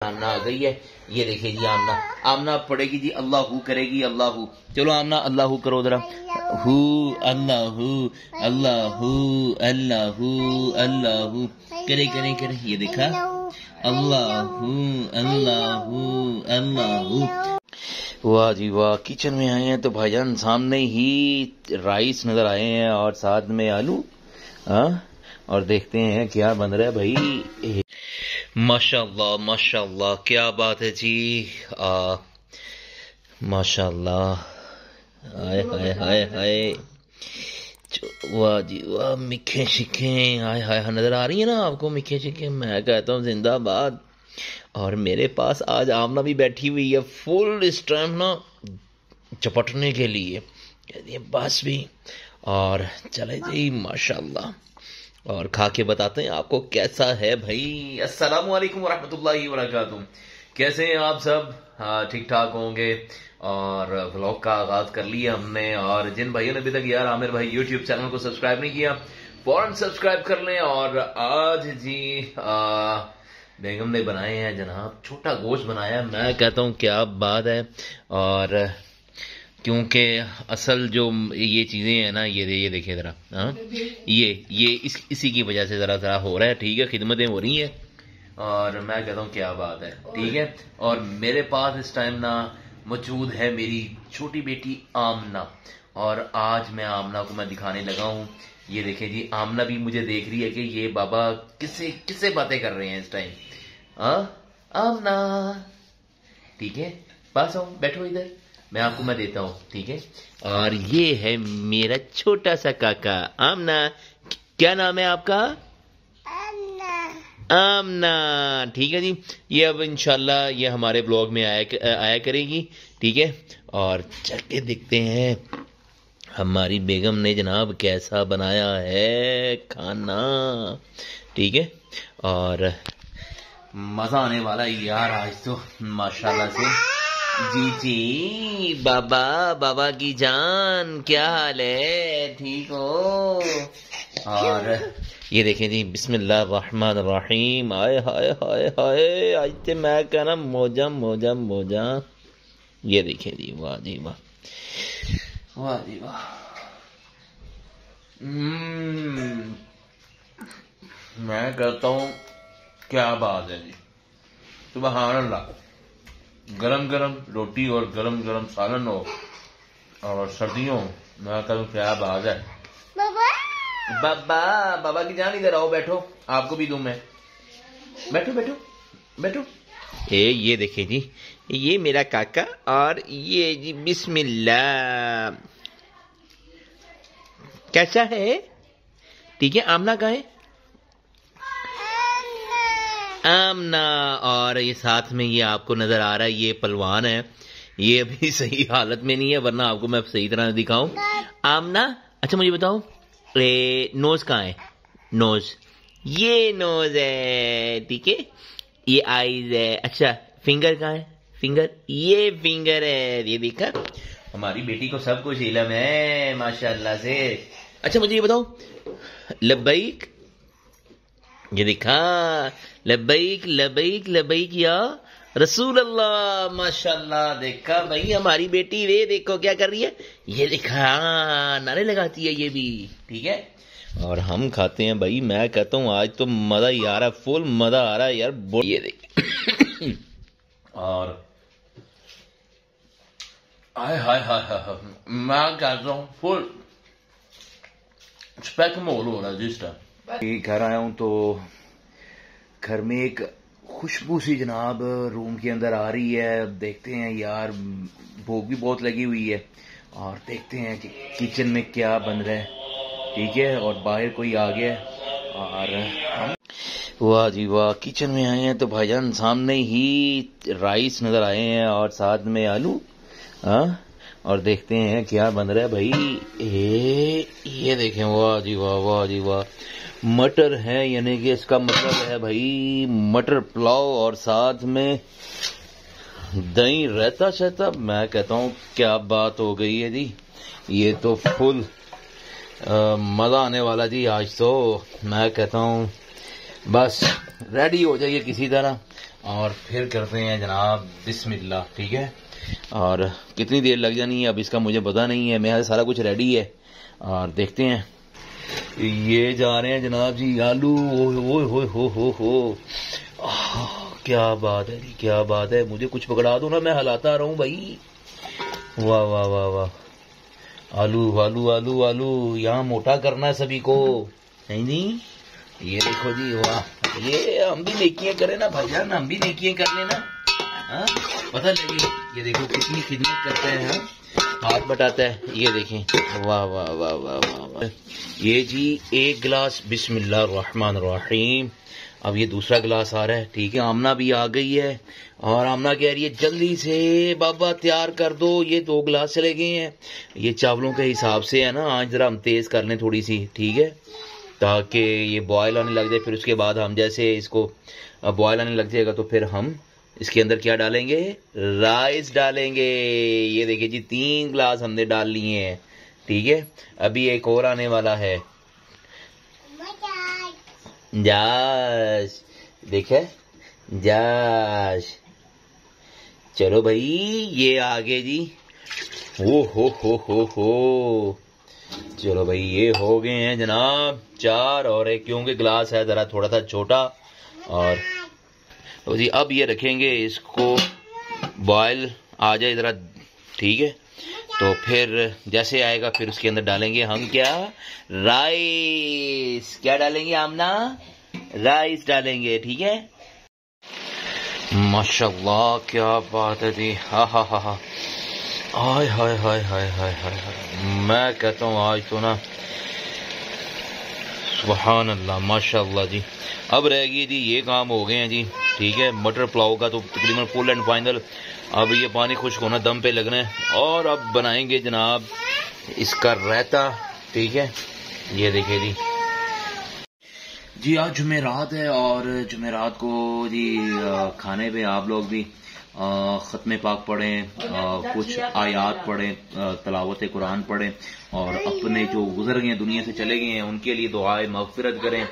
آمنا آ گئی ہے. یہ دیکھیں جی آمنا آمنا پڑھے گی جی اللہ ہو کرے گی اللہ ہو. چلو آمنا اللہ ہو کرو ذرا. ہو اللہ ہو اللہ ہو اللہ ہو اللہ ہو کرے کرے کرے. یہ دیکھا اللہ ہو اللہ ہو اللہ ہو. واہ جی واہ. کچن میں آئے ہیں تو بھائی جان سامنے ہی رائس نظر آئے ہیں اور ساتھ میں آلو. ہاں اور دیکھتے ہیں کیا بن رہا ہے بھائی. ماشاء اللہ کیا بات ہے جی. ماشاء اللہ ہائے ہائے ہائے ہائے. واہ جی واہ. میٹھے شکھے ہائے ہائے نظر آ رہی ہے نا آپ کو میٹھے شکھے. میں کہتا ہوں زندہ باد. اور میرے پاس آج آمنہ بھی بیٹھی ہوئی ہے فل اس ٹائم نا چپٹنے کے لیے. کہتی ہے بس بھی. اور چلے جی ماشاء اللہ اور کھا کے بتاتے ہیں آپ کو کیسا ہے بھائی. السلام علیکم ورحمۃ اللہ وبرکاتہ. کیسے ہیں آپ سب؟ ٹھیک ٹھاک ہوں گے. اور ولاگ کا آغاز کر لیا ہم نے. اور جن بھائیوں نے ابھی تک یار عامر بھائی یوٹیوب چینل کو سبسکرائب نہیں کیا فوراً سبسکرائب کر لیں. اور آج جی بیگم نے بنائے ہیں جناب چھوٹا گوشت بنایا. میں کہتا ہوں کیا بات ہے. اور کیونکہ اصل جو یہ چیزیں ہیں نا یہ دیکھیں ذرا. ہاں یہ اسی کی وجہ سے ذرا ہو رہا ہے. ٹھیک ہے خدمتیں ہو رہی ہیں اور میں کہتا ہوں کیا بات ہے. ٹھیک ہے. اور میرے پاس اس ٹائم نا موجود ہے میری چھوٹی بیٹی آمنہ. اور آج میں آمنہ کو میں دکھانے لگا ہوں. یہ دیکھیں جی آمنہ بھی مجھے دیکھ رہی ہے کہ یہ بابا کس سے باتیں کر رہے ہیں اس ٹائم. آمنہ ٹھیک ہے پاس آؤ بیٹھو ادھر میں آپ کو میں دیتا ہوں. ٹھیک ہے. اور یہ ہے میرا چھوٹا سا کاکا آمنہ. کیا نام ہے آپ کا؟ آمنہ. ٹھیک ہے جی. یہ اب انشاءاللہ یہ ہمارے بلاگ میں آیا کرے گی. ٹھیک ہے. اور چل کے دیکھتے ہیں ہماری بیگم نے جناب کیسا بنایا ہے کھانا. ٹھیک ہے. اور مزہ آنے والا یار آج تو ماشاءاللہ سے. جی بابا کی جان کیا حال ہے؟ ٹھیک ہو؟ اور یہ دیکھیں جی بسم اللہ الرحمن الرحیم. آئے ہائے ہائے ہائے آج تے میں کہنا موجا. یہ دیکھیں جی واہ جی واہ واہ جی واہ. میں کہتا ہوں کیا بات ہے جی. سبحان اللہ. گرم گرم روٹی اور گرم گرم سالن ہو اور سردیوں میں کہوں کیا بات ہے. بابا کی جان ادھر آؤ بیٹھو آپ کو بھی دوں میں. بیٹھو. یہ دیکھیں جی یہ میرا کاکا. اور یہ جی بسم اللہ. کیسا ہے؟ ٹھیک ہے. آمنہ کہاں ہے؟ آمنہ. اور یہ ساتھ میں یہ آپ کو نظر آ رہا ہے یہ پلوان ہے. یہ ابھی صحیح حالت میں نہیں ہے ورنہ آپ کو میں صحیح طرح دکھاؤں. آمنہ اچھا مجھے بتاؤ نوز کہاں ہے؟ نوز یہ نوز ہے. ٹھیک ہے. یہ آئیز ہے. اچھا فنگر کہاں ہے؟ فنگر یہ فنگر ہے. یہ دیکھا ہماری بیٹی کو سب کچھ علم ہے ماشاء اللہ سے. اچھا مجھے یہ بتاؤ لبیک. یہ دیکھا لبیک لبیک لبیک یا رسول اللہ. ماشاء اللہ. دیکھا بھائی ہماری بیٹی وے دیکھو کیا کر رہی ہے. یہ دیکھا نعرے لگاتی ہے یہ بھی. ٹھیک ہے. اور ہم کھاتے ہیں بھائی. میں کہتا ہوں آج تو مزہ ہی آ رہا ہے فل مزہ آ رہا ہے یار. یہ دیکھ اور میں کہتا ہوں فل اسپیک مول ہو رہا ہے جس ٹائم گھر آیا ہوں تو گھر میں ایک خوشبو سی جناب روم کے اندر آ رہی ہے. دیکھتے ہیں یار بھوک بھی بہت لگی ہوئی ہے اور دیکھتے ہیں کہ کچن میں کیا بن رہا ہے. ٹھیک ہے. اور باہر کوئی آ گیا اور ہم واہ جی واہ. کچن میں آئے ہیں تو بھائی جان سامنے ہی رائس نظر آئے ہیں اور ساتھ میں آلو. ہاں اور دیکھتے ہیں کیا بن رہا ہے بھائی. یہ دیکھیں واہ جی واہ. مٹر ہے یعنی کہ اس کا مطلب ہے بھائی مٹر پلاؤ اور ساتھ میں دہی رہتا شہتا. میں کہتا ہوں کیا بات ہو گئی ہے جی. یہ تو فل مزہ آنے والا جی آج تو. میں کہتا ہوں بس ریڈی ہو جائیے کسی طرح اور پھر کرتے ہیں جناب بسم اللہ. ٹھیک ہے, اور کتنی دیر لگ جانی ہے اب اس کا مجھے پتا نہیں ہے. میرا سارا کچھ ریڈی ہے اور دیکھتے ہیں. یہ جا رہے ہیں جناب جی آلو. ہو کیا بات ہے جی, کیا بات ہے. مجھے کچھ پکڑا دو نا, میں ہلاتا رہوں بھائی. واہ واہ واہ واہ. آلو آلو آلو آلو, یہاں موٹا کرنا ہے سبھی کو, نہیں. یہ دیکھو جی, واہ. یہ ہم بھی نیکیاں کریں نا بھائی جان, ہم بھی نیکیاں کر لینا, پتہ لگے. یہ دیکھو کتنی خدمت کرتے ہیں, ہاتھ بٹاتا ہے. یہ دیکھیں, واہ واہ واہ واہ واہ. یہ جی ایک گلاس بسم اللہ الرحمن الرحیم. اب یہ دوسرا گلاس آ رہا ہے. ٹھیک ہے, آمنہ بھی آ گئی ہے اور آمنہ کہہ رہی ہے جلدی سے بابا تیار کر دو. یہ 2 گلاس چلے گئے ہیں. یہ چاولوں کے حساب سے ہے نا, آج ذرا ہم تیز کر لیں تھوڑی سی. ٹھیک ہے, تاکہ یہ بوائل آنے لگ جائے. پھر اس کے بعد ہم جیسے اس کو بوائل آنے لگ جائے گا تو پھر ہم اس کے اندر کیا ڈالیں گے, رائس ڈالیں گے. یہ دیکھیں جی 3 گلاس ہم نے ڈال لیے ہیں. ٹھیک ہے, ابھی ایک اور آنے والا ہے. جاش دیکھے, جاش. چلو بھائی یہ آگے جی. ہو چلو بھائی یہ ہو گئے ہیں جناب 4, اور ایک کیونکہ گلاس ہے ذرا تھوڑا سا چھوٹا. اور جی اب یہ رکھیں گے اس کو بوائل آ جائے ذرا. ٹھیک ہے, تو پھر جیسے آئے گا پھر اس کے اندر ڈالیں گے ہم کیا, رائس. کیا ڈالیں گے آمنہ, رائس ڈالیں گے. ٹھیک ہے, ماشاء اللہ کیا بات ہے جی. ہاں ہاں ہاں ہاں, ہائے ہائے ہائے ہائے ہائے ہائے. میں کہتا ہوں آج تو نا سبحان اللہ ماشاء اللہ جی. اب رہ گئی جی, یہ کام ہو گئے ہیں جی. ٹھیک ہے, مٹر پلاؤ کا تو تقریباً فل اینڈ فائنل. اب یہ پانی خشک ہونا, دم پہ لگنا ہے. اور اب بنائیں گے جناب اس کا رائتا. ٹھیک ہے, یہ دیکھیں جی آج جمعرات ہے, اور جمعرات کو جی کھانے پہ آپ لوگ بھی ختم پاک پڑھیں, کچھ آیات پڑھیں, تلاوت قرآن پڑھیں, اور اپنے جو گزر گئے دنیا سے چلے گئے ہیں ان کے لیے دعائے مغفرت کریں,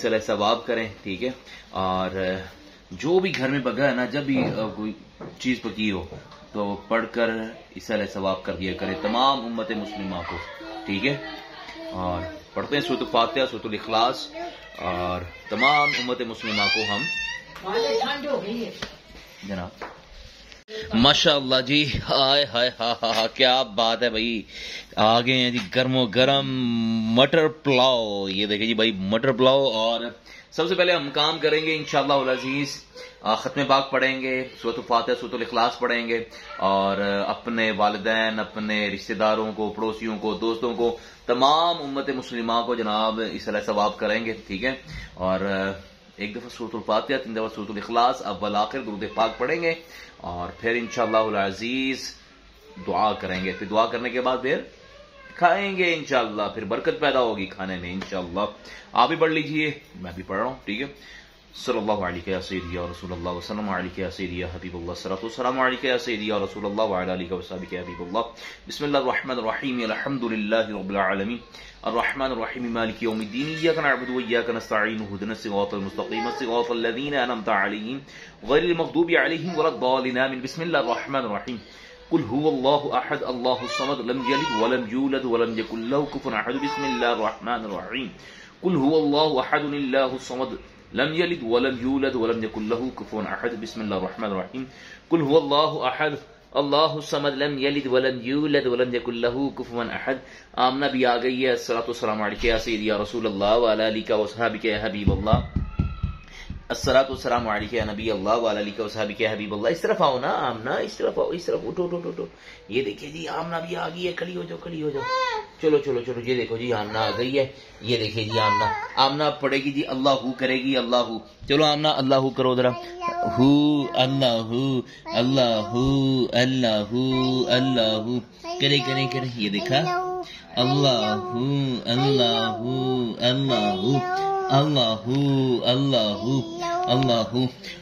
صلہ ثواب کریں. ٹھیک ہے, اور جو بھی گھر میں پکا ہے نا, جب بھی کوئی چیز پکی ہو تو پڑھ کر صلہ ثواب کر دیا کرے تمام امت مسلمہ کو. ٹھیک ہے, اور پڑھتے ہیں سورۃ فاتحہ, سورۃ الاخلاص, اور تمام امت مسلمہ کو ہم جناب ماشاء اللہ جی. ہائے ہائے ہاں ہاں ہاں, کیا بات ہے بھائی. آگے ہیں جی گرم و گرم مٹر پلاؤ. یہ دیکھیں جی بھائی مٹر پلاؤ. اور سب سے پہلے ہم کام کریں گے انشاءاللہ العزیز, ختم پاک پڑھیں گے, سورۃ فاتحہ سورۃ الاخلاص پڑھیں گے, اور اپنے والدین, اپنے رشتہ داروں کو, پڑوسیوں کو, دوستوں کو, تمام امت مسلمہ کو جناب صلہ ثواب کریں گے. ٹھیک ہے, اور ایک دفعہ سورۃ الفاتحہ, 3 دفعہ سورۃ الاخلاص, اول آخر درود پاک پڑھیں گے, اور پھر انشاءاللہ العزیز دعا کریں گے. پھر دعا کرنے کے بعد پھر کھائیں گے انشاءاللہ, پھر برکت پیدا ہوگی کھانے میں انشاءاللہ. آپ بھی پڑھ لیجئے, میں بھی پڑھ رہا ہوں. ٹھیک ہے, صلی اللہ علیہ یا سیدی یا رسول اللہ وسلم علیہ یا سیدی یا حبیب اللہ, صلاۃ والسلام علیہ یا سیدی یا رسول اللہ وعلی آلہ وصحبہ یا حبیب اللہ. بسم اللہ الرحمن الرحیم, الحمدللہ رب العالمین, الرحمن الرحیم, مالک یوم الدین, ایاک نعبد و ایاک نستعین, اهدنا الصراط المستقیم, صراط الذین انعمت علیہم غیر المغضوب علیہم ولا الضالین. آمین. بسم اللہ الرحمن الرحیم, قل هو الله احد الله الصمد لم يلد ولم يولد ولم يكن له كفوا احد. بسم الله الرحمن الرحيم, قل هو الله احد الله الصمد لم يلد ولم يولد ولم يكن له كفوا احد. بسم الله الرحمن الرحيم, قل هو الله احد الله الصمد لم يلد ولم يولد ولم يكن له كفوا احد. آمنہ بھی آ گئی ہے. الصلاۃ والسلام علیک یا سیدی یا رسول اللہ وعلی آلہ وصحبہ یا حبیب اللہ. الصلاۃ والسلام علیک یا نبی اللہ وعلی آلہ وصحبہ یا حبیب اللہ. اس طرف آؤ نا آمنہ, اس طرف آؤ, اس طرف اٹھو اٹھو اٹھو. یہ دیکھیں جی آمنہ بھی آ گئی ہے, کھڑی ہو جاؤ, کھڑی ہو جاؤ. چلو چلو چلو, یہ دیکھو جی آمنہ آ گئی ہے. یہ دیکھیں جی آمنہ, آمنہ پڑھے گی جی اللہ کرے گی, اللہ. چلو آمنہ اللہ کرو ذرا. ہو اللہ اللہ اللہ اللہ کرے کرے کرے. یہ دیکھا, اللہ اللہ اللہ اللہ اللہ اللہ.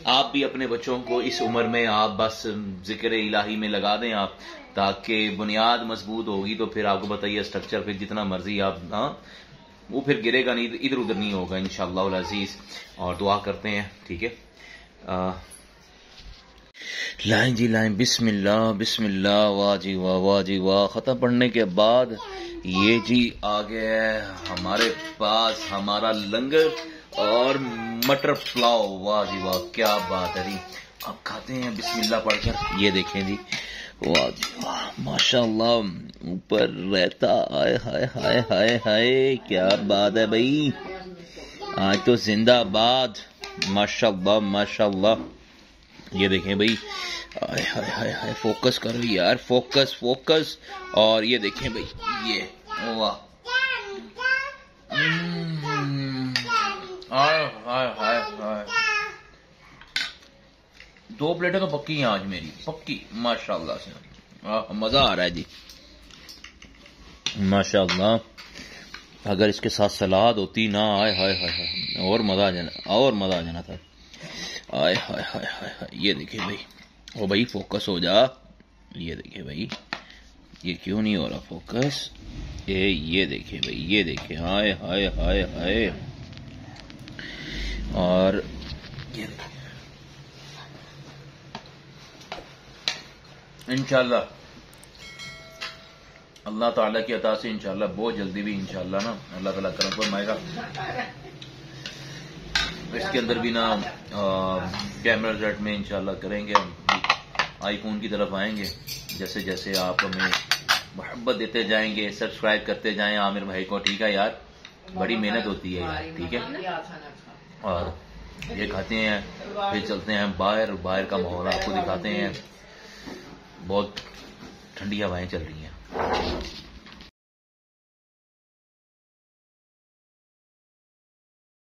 آپ بھی اپنے بچوں کو اس عمر میں آپ بس ذکر الہی میں لگا دیں آپ, تاکہ بنیاد مضبوط ہوگی تو پھر آپ کو بتائیے اسٹرکچر پھر جتنا مرضی آپ وہ پھر گرے گا نہیں, ادھر ادھر نہیں ہوگا انشاءاللہ العزیز. اور دعا کرتے ہیں. ٹھیک ہے, لائن جی لائن، بسم اللہ بسم اللہ، واہ جی واہ واہ جی واہ. ختم پڑھنے کے بعد یہ جی آ گیا ہے ہمارے پاس ہمارا لنگر اور مٹر پلاؤ. واہ جی واہ، کیا بات ہے جی. اب کھاتے ہیں بسم اللہ پڑھ کر. یہ دیکھیں جی، واہ جی واہ، ماشاء اللہ. اوپر رہتا، ہائے ہائے ہائے ہائے ہائے، کیا بات ہے بھائی. آج تو زندہ باد، ماشاء اللہ ماشاء اللہ. یہ دیکھیں بھائی، ہائے ہائے ہائے ہائے، فوکس کرو یار، فوکس فوکس. اور یہ دیکھیں بھائی، یہ واہ، ہائے ہائے ہائے ہائے. 2 پلیٹیں تو پکی ہیں آج میری، پکی ماشاء اللہ سے. مزہ آ رہا ہے جی ماشاء اللہ. اگر اس کے ساتھ سلاد ہوتی نا، ہائے ہائے ہائے، اور مزہ آ جانا، اور مزہ آ جانا تھا. ہائے ہائے ہائے ہائے. یہ دیکھیں بھائی، او بھائی فوکس ہو جا. یہ دیکھیں بھائی، یہ کیوں نہیں ہو رہا فوکس. یہ دیکھیں بھائی، یہ دیکھیں، ہائے ہائے ہائے ہائے. اور یہ دیکھیں، انشاءاللہ اللہ تعالیٰ کی عطا سے انشاءاللہ بہت جلدی بھی انشاءاللہ نا اللہ تعالیٰ کرم فرمائے گا. اس کے اندر بھی نا کیمرہ ریٹ میں انشاءاللہ کریں گے. آئی فون کی طرف آئیں گے جیسے جیسے آپ ہمیں محبت دیتے جائیں گے، سبسکرائب کرتے جائیں عامر بھائی کو. ٹھیک ہے یار، بڑی محنت ہوتی ہے یار. ٹھیک ہے، اور یہ کھاتے ہیں پھر چلتے ہیں باہر. باہر کا ماحول آپ کو دکھاتے ہیں. بہت ٹھنڈی ہوائیں چل رہی ہیں.